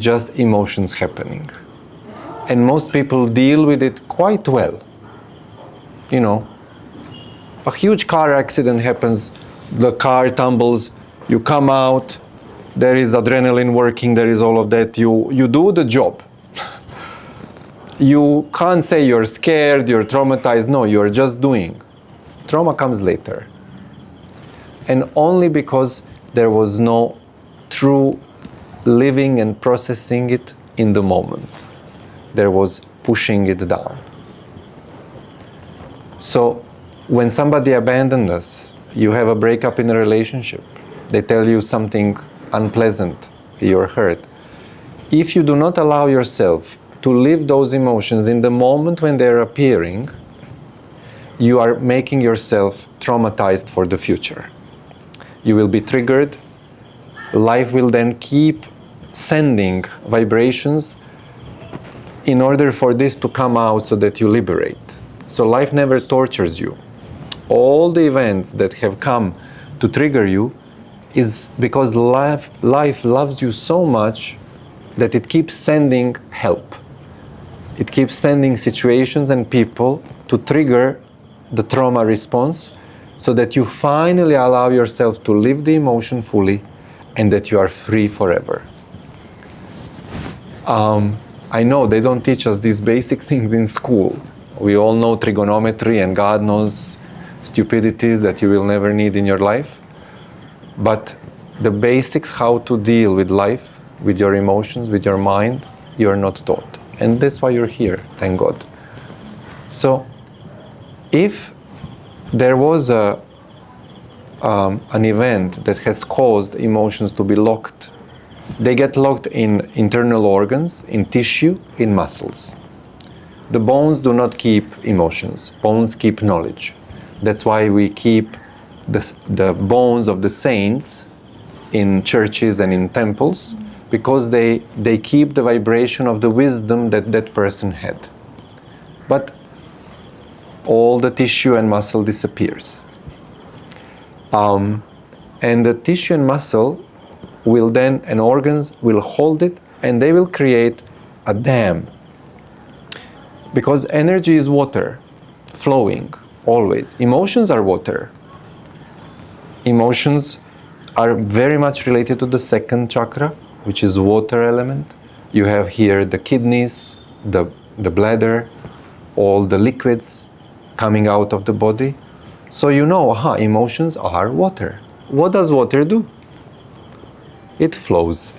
just emotions happening. And most people deal with it quite well. You know, a huge car accident happens, the car tumbles, you come out, there is adrenaline working, there is all of that, you do the job. You can't say you're scared, you're traumatized, no, you're just doing. Trauma comes later. And only because there was no true living and processing it in the moment. There was pushing it down. So when somebody abandoned us, you have a breakup in a relationship, they tell you something unpleasant, you're hurt. If you do not allow yourself to live those emotions in the moment when they're appearing, you are making yourself traumatized for the future. You will be triggered. Life will then keep sending vibrations in order for this to come out so that you liberate. So life never tortures you. All the events that have come to trigger you is because life loves you so much that it keeps sending help. It keeps sending situations and people to trigger the trauma response so that you finally allow yourself to live the emotion fully and that you are free forever. I know they don't teach us these basic things in school. We all know trigonometry and God knows stupidities that you will never need in your life. But the basics, how to deal with life, with your emotions, with your mind, you are not taught. And that's why you're here, thank God. So, if there was an event that has caused emotions to be locked, they get locked in internal organs, in tissue, in muscles. The bones do not keep emotions. Bones keep knowledge. That's why we keep the bones of the saints in churches and in temples, because they keep the vibration of the wisdom that that person had. But all the tissue and muscle disappears. And the tissue and muscle will then, and organs will hold it, and they will create a dam. Because energy is water, flowing, always. Emotions are water. Emotions are very much related to the second chakra, which is water element. You have here the kidneys, the bladder, all the liquids coming out of the body. So you know, emotions are water. What does water do? It flows.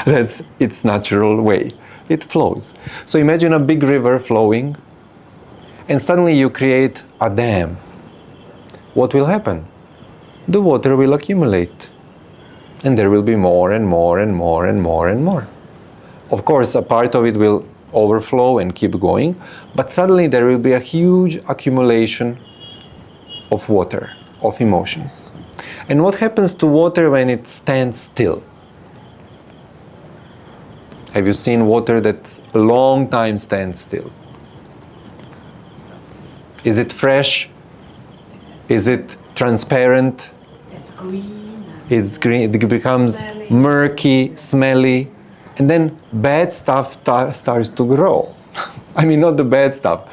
That's its natural way. It flows. So imagine a big river flowing, and suddenly you create a dam. What will happen? The water will accumulate, and there will be more and more and more and more and more. Of course, a part of it will overflow and keep going, but suddenly there will be a huge accumulation of water, of emotions. And what happens to water when it stands still? Have you seen water that a long time stands still? Is it fresh? Is it transparent? It's green. It's green. It becomes murky, smelly, and then bad stuff starts to grow. I mean, not the bad stuff,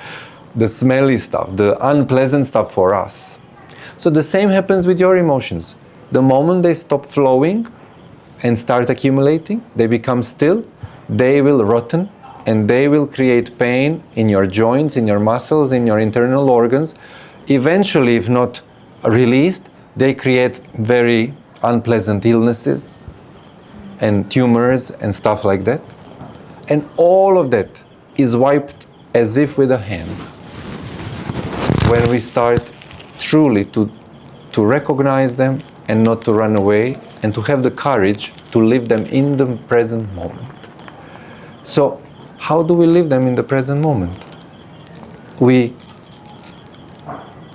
the smelly stuff, the unpleasant stuff for us. So the same happens with your emotions. The moment they stop flowing and start accumulating, they become still, they will rotten, and they will create pain in your joints, in your muscles, in your internal organs. Eventually, if not released, they create very unpleasant illnesses and tumors and stuff like that. And all of that is wiped as if with a hand. When we start truly to recognize them and not to run away, and to have the courage to live them in the present moment. So, how do we live them in the present moment? We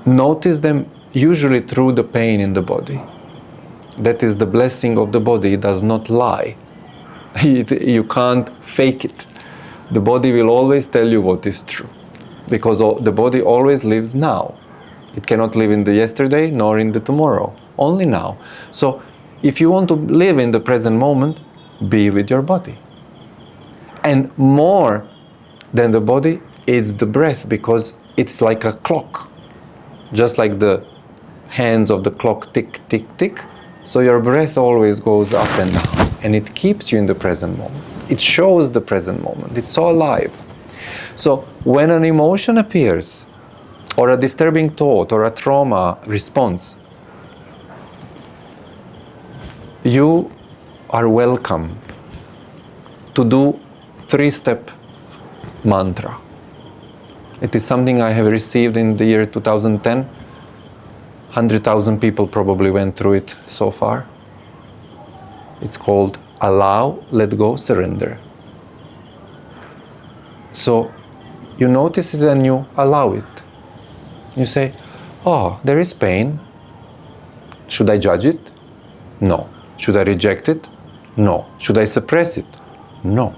notice them usually through the pain in the body. That is the blessing of the body. It does not lie. You can't fake it. The body will always tell you what is true, because the body always lives now. It cannot live in the yesterday nor in the tomorrow, only now. So if you want to live in the present moment, be with your body. And more than the body, it's the breath, because it's like a clock. Just like the hands of the clock tick, tick, tick. So your breath always goes up and down, and it keeps you in the present moment. It shows the present moment. It's so alive. So when an emotion appears, or a disturbing thought, or a trauma response, you are welcome to do 3-step mantra. It is something I have received in the year 2010. 100,000 people probably went through it so far. It's called allow, let go, surrender. So you notice it and you allow it. You say, oh, there is pain. Should I judge it? No. Should I reject it? No. Should I suppress it? No.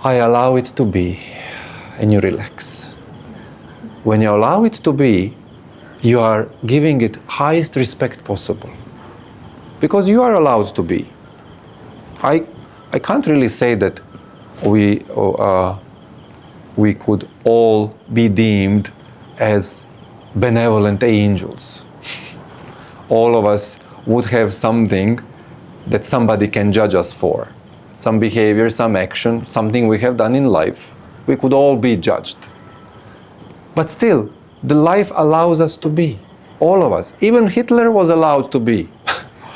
I allow it to be, and you relax. When you allow it to be, you are giving it highest respect possible, because you are allowed to be. I can't really say that we could all be deemed as benevolent angels. All of us would have something that somebody can judge us for. Some behavior, some action, something we have done in life. We could all be judged. But still, the life allows us to be. All of us. Even Hitler was allowed to be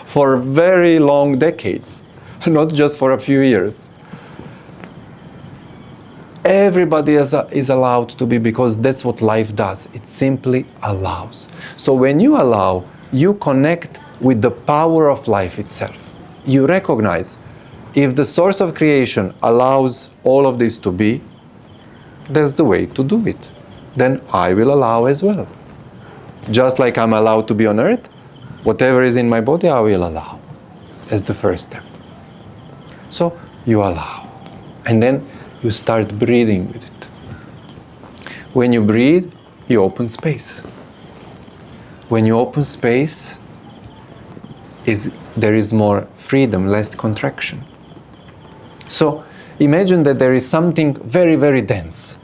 for very long decades, not just for a few years. Everybody is allowed to be, because that's what life does. It simply allows. So when you allow, you connect with the power of life itself. You recognize, if the source of creation allows all of this to be, that's the way to do it. Then I will allow as well. Just like I'm allowed to be on earth, whatever is in my body, I will allow. That's the first step. So you allow. And then you start breathing with it. When you breathe, you open space. When you open space, there is more freedom, less contraction. So imagine that there is something very, very dense.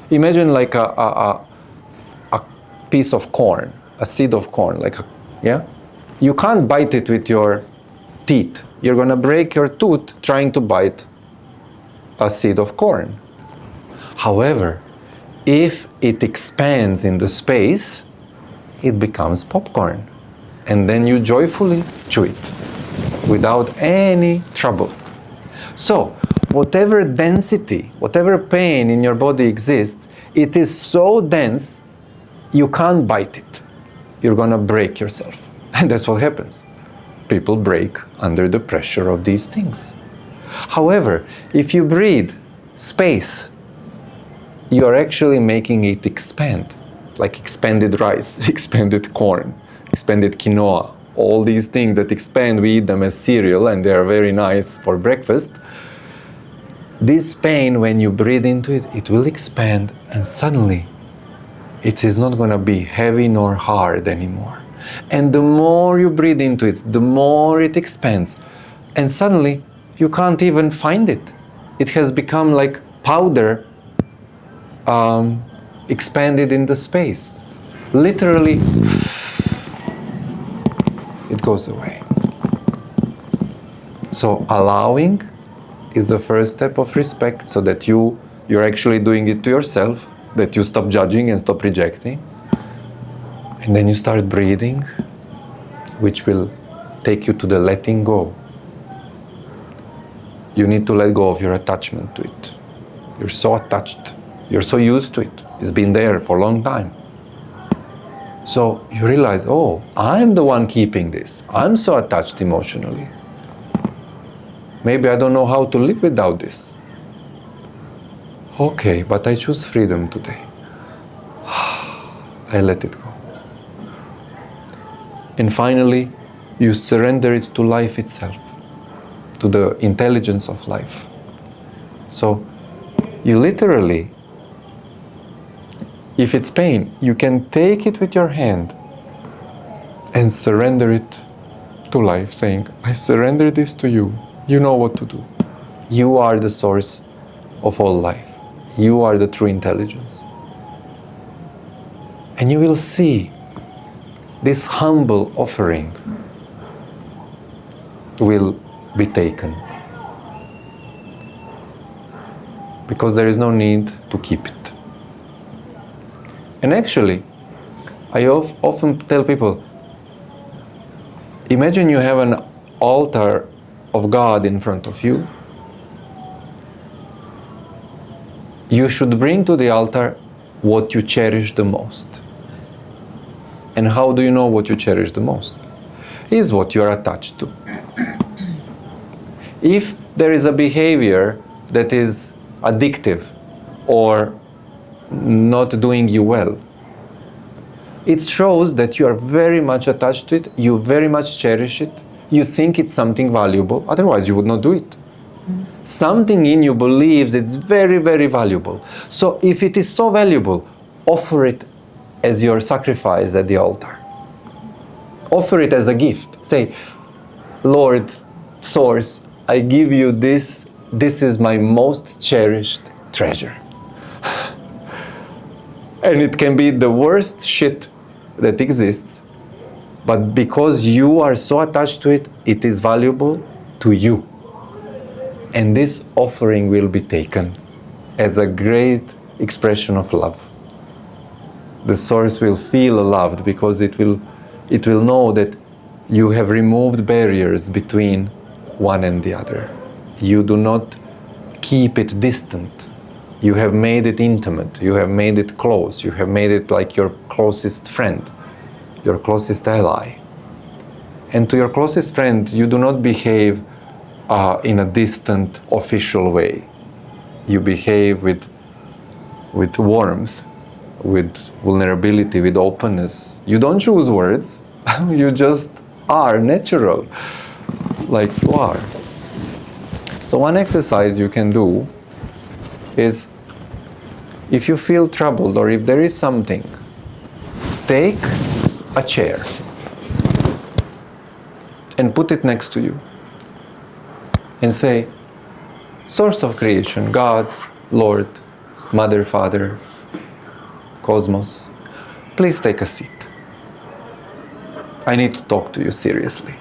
Imagine like a piece of corn, a seed of corn, You can't bite it with your teeth. You're gonna break your tooth trying to bite a seed of corn. However, if it expands in the space, it becomes popcorn. And then you joyfully chew it without any trouble. So, whatever density, whatever pain in your body exists, it is so dense, you can't bite it. You're gonna break yourself. And that's what happens. People break under the pressure of these things. However, if you breathe space, you are actually making it expand. Like expanded rice, expanded corn, expanded quinoa. All these things that expand, we eat them as cereal and they are very nice for breakfast. This pain, when you breathe into it, it will expand, and suddenly it is not going to be heavy nor hard anymore. And the more you breathe into it, the more it expands. And suddenly you can't even find it. It has become like powder expanded in the space. Literally, it goes away. So allowing is the first step of respect, so that you're actually doing it to yourself, that you stop judging and stop rejecting. And then you start breathing, which will take you to the letting go. You need to let go of your attachment to it. You're so attached. You're so used to it. It's been there for a long time. So you realize, oh, I'm the one keeping this. I'm so attached emotionally. Maybe I don't know how to live without this. Okay, but I choose freedom today. I let it go. And finally, you surrender it to life itself, to the intelligence of life. So you literally, if it's pain, you can take it with your hand and surrender it to life, saying, I surrender this to you. You know what to do. You are the source of all life. You are the true intelligence. And you will see this humble offering will be taken. Because there is no need to keep it. And actually, I often tell people, imagine you have an altar of God in front of you. You should bring to the altar what you cherish the most. And how do you know what you cherish the most? Is what you are attached to. If there is a behavior that is addictive or not doing you well, it shows that you are very much attached to it, you very much cherish it, you think it's something valuable, otherwise you would not do it. Something in you believes it's very, very valuable. So if it is so valuable, offer it as your sacrifice at the altar. Offer it as a gift. Say, Lord, Source, I give you this. This is my most cherished treasure. And it can be the worst shit that exists, but because you are so attached to it, it is valuable to you. And this offering will be taken as a great expression of love. The Source will feel loved because it will know that you have removed barriers between one and the other. You do not keep it distant. You have made it intimate. You have made it close. You have made it like your closest friend, your closest ally. And to your closest friend, you do not behave in a distant, official way. You behave with warmth, with vulnerability, with openness. You don't choose words. You just are natural, like you are. So one exercise you can do is, if you feel troubled or if there is something, take a chair and put it next to you and say, Source of creation, God, Lord, Mother, Father, Cosmos, please take a seat. I need to talk to you seriously.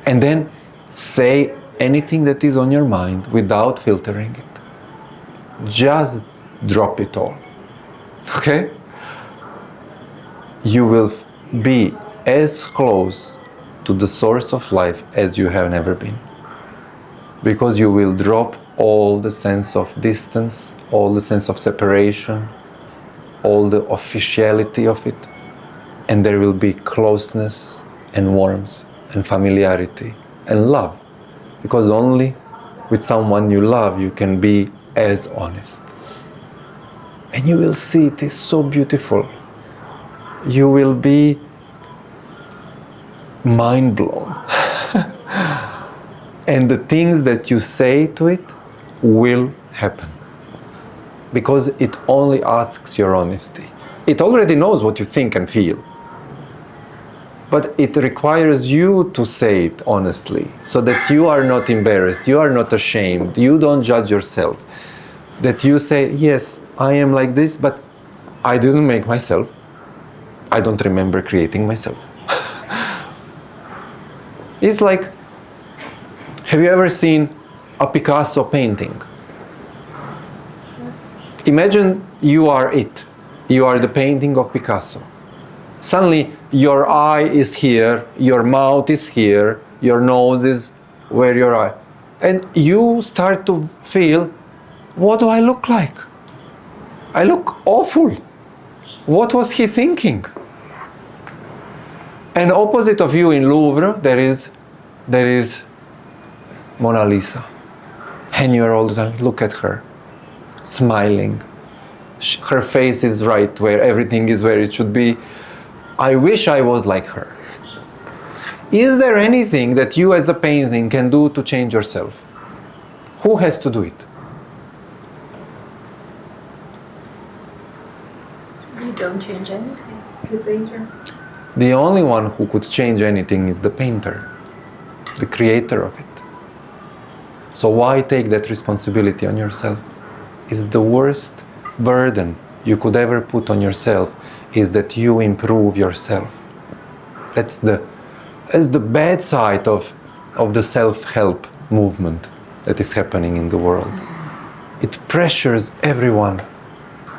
And then say anything that is on your mind without filtering it. Just drop it all. Okay? You will be as close to the source of life as you have never been. Because you will drop all the sense of distance, all the sense of separation, all the officiality of it, and there will be closeness and warmth and familiarity and love. Because only with someone you love you can be as honest. And you will see it is so beautiful. You will be mind blown. And the things that you say to it will happen. Because it only asks your honesty. It already knows what you think and feel. But it requires you to say it honestly, so that you are not embarrassed, you are not ashamed, you don't judge yourself. That you say, yes, I am like this, but I didn't make myself. I don't remember creating myself. It's like, have you ever seen a Picasso painting? Imagine you are it. You are the painting of Picasso. Suddenly, your eye is here, your mouth is here, your nose is where your eye. And you start to feel, what do I look like? I look awful. What was he thinking? And opposite of you in Louvre, there is Mona Lisa. And you are all the time, look at her, smiling. Her face is right where everything is where it should be. I wish I was like her. Is there anything that you as a painting can do to change yourself? Who has to do it? You don't change anything. The painter. The only one who could change anything is the painter, the creator of it. So why take that responsibility on yourself? It's the worst burden you could ever put on yourself, is that you improve yourself. That's the bad side of the self-help movement that is happening in the world. It pressures everyone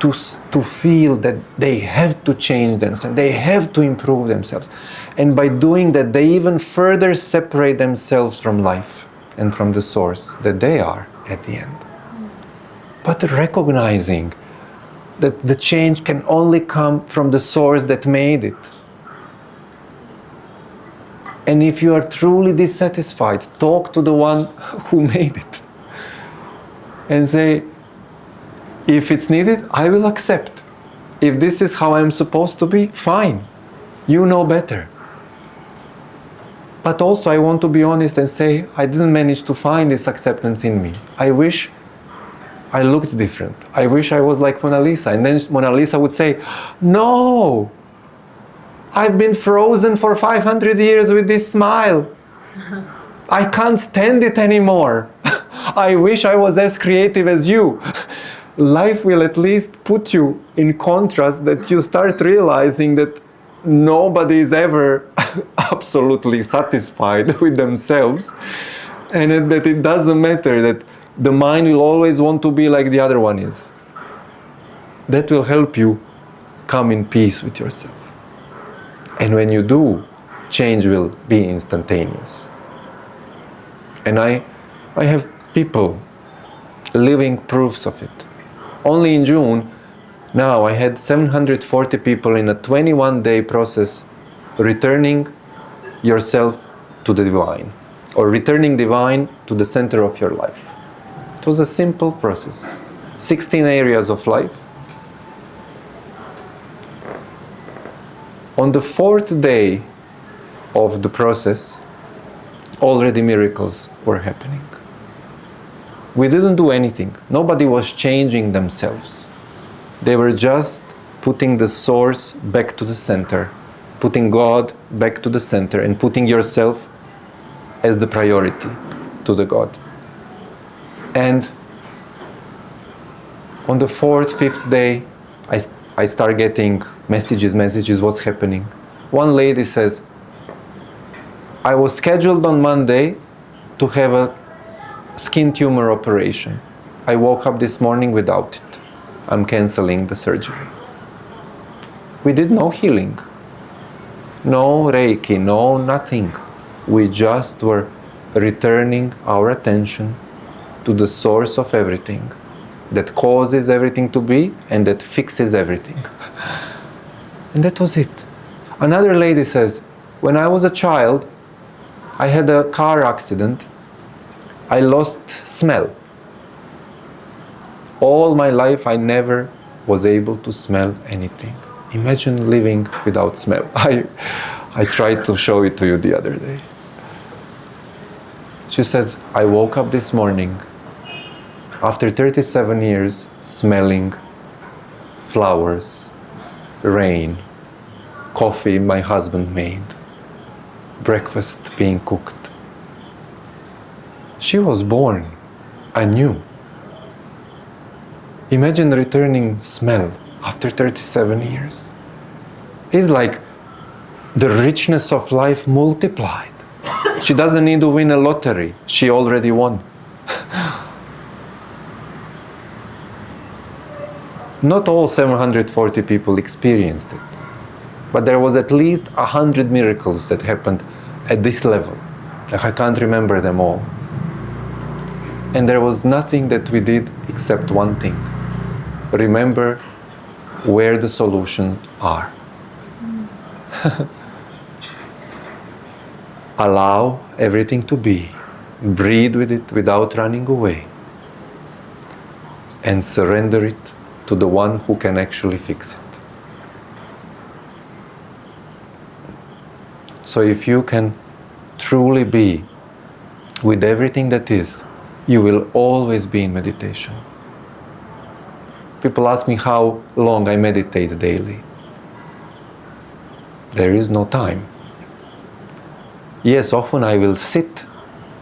to feel that they have to change themselves, they have to improve themselves. And by doing that, they even further separate themselves from life and from the source that they are at the end. But recognizing that the change can only come from the source that made it. And if you are truly dissatisfied, talk to the one who made it. And say, if it's needed, I will accept. If this is how I'm supposed to be, fine. You know better. But also I want to be honest and say, I didn't manage to find this acceptance in me. I wish I looked different. I wish I was like Mona Lisa. And then Mona Lisa would say, no, I've been frozen for 500 years with this smile. I can't stand it anymore. I wish I was as creative as you. Life will at least put you in contrast, that you start realizing that nobody is ever absolutely satisfied with themselves, and that it doesn't matter, that the mind will always want to be like the other one is. That will help you come in peace with yourself. And when you do, change will be instantaneous. And I have people, living proofs of it. Only in June, now I had 740 people in a 21-day process returning yourself to the divine, or returning divine to the center of your life. It was a simple process. 16 areas of life. On the 4th day of the process, already miracles were happening. We didn't do anything. Nobody was changing themselves. They were just putting the source back to the center, putting God back to the center, and putting yourself as the priority to the God. And on the 4th, 5th day, I start getting messages, what's happening. One lady says, I was scheduled on Monday to have a skin tumor operation. I woke up this morning without it. I'm canceling the surgery. We did no healing, no Reiki, no nothing. We just were returning our attention to the source of everything, that causes everything to be and that fixes everything. And that was it. Another lady says, when I was a child, I had a car accident. I lost smell. All my life I never was able to smell anything. Imagine living without smell. I tried to show it to you the other day. She said, I woke up this morning after 37 years smelling flowers, rain, coffee my husband made, breakfast being cooked. She was born anew. Imagine returning smell after 37 years. It's like the richness of life multiplied. She doesn't need to win a lottery. She already won. Not all 740 people experienced it, but there was at least 100 miracles that happened at this level. I can't remember them all. And there was nothing that we did except one thing. Remember where the solutions are. Allow everything to be. Breathe with it without running away. And surrender it to the one who can actually fix it. So if you can truly be with everything that is, you will always be in meditation. People ask me how long I meditate daily. There is no time. Yes, often I will sit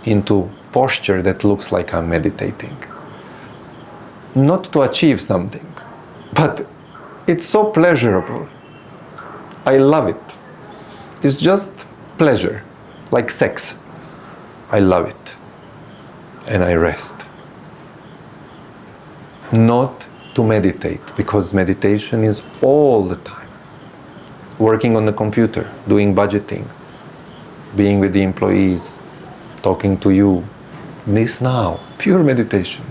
into posture that looks like I'm meditating. Not to achieve something, but it's so pleasurable. I love it. It's just pleasure, like sex. I love it. And I rest. Not to meditate, because meditation is all the time. Working on the computer, doing budgeting, being with the employees, talking to you. This now, pure meditation.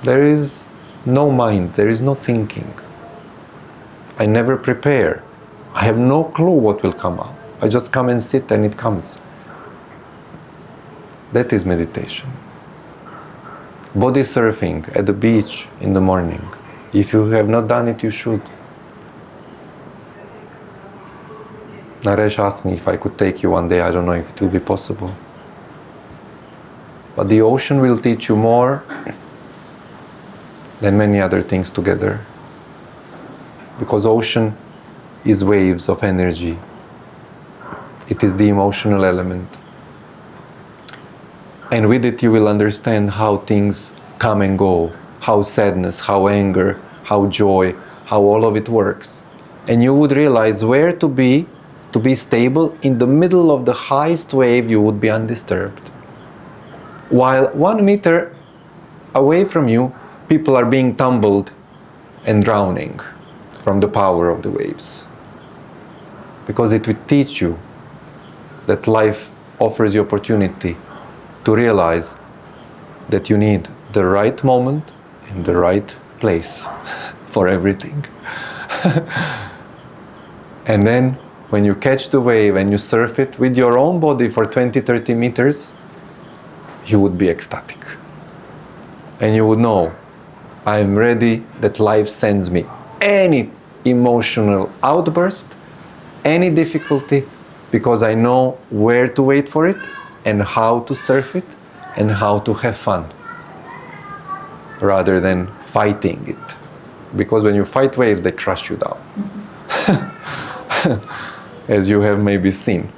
There is no mind, there is no thinking. I never prepare. I have no clue what will come out. I just come and sit and it comes. That is meditation. Body surfing at the beach in the morning. If you have not done it, you should. Naresh asked me if I could take you one day. I don't know if it will be possible. But the ocean will teach you more than many other things together. Because ocean is waves of energy. It is the emotional element. And with it you will understand how things come and go, how sadness, how anger, how joy, how all of it works. And you would realize where to be stable. In the middle of the highest wave you would be undisturbed. While 1 meter away from you, people are being tumbled and drowning from the power of the waves. Because it will teach you that life offers you opportunity to realize that you need the right moment in the right place for everything. And then when you catch the wave and you surf it with your own body for 20-30 meters, you would be ecstatic. And you would know, I am ready that life sends me any emotional outburst, any difficulty, because I know where to wait for it and how to surf it and how to have fun, rather than fighting it. Because when you fight waves, they crush you down. As you have maybe seen.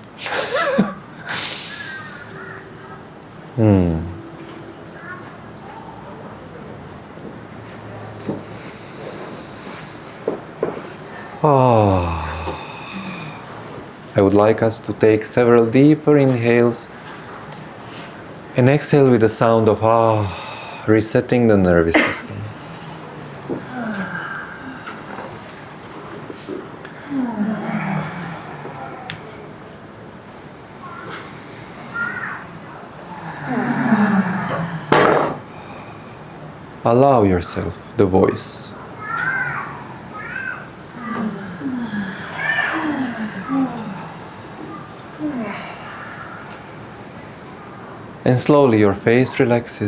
I would like us to take several deeper inhales and exhale with the sound of resetting the nervous system. Allow yourself the voice. And slowly your face relaxes.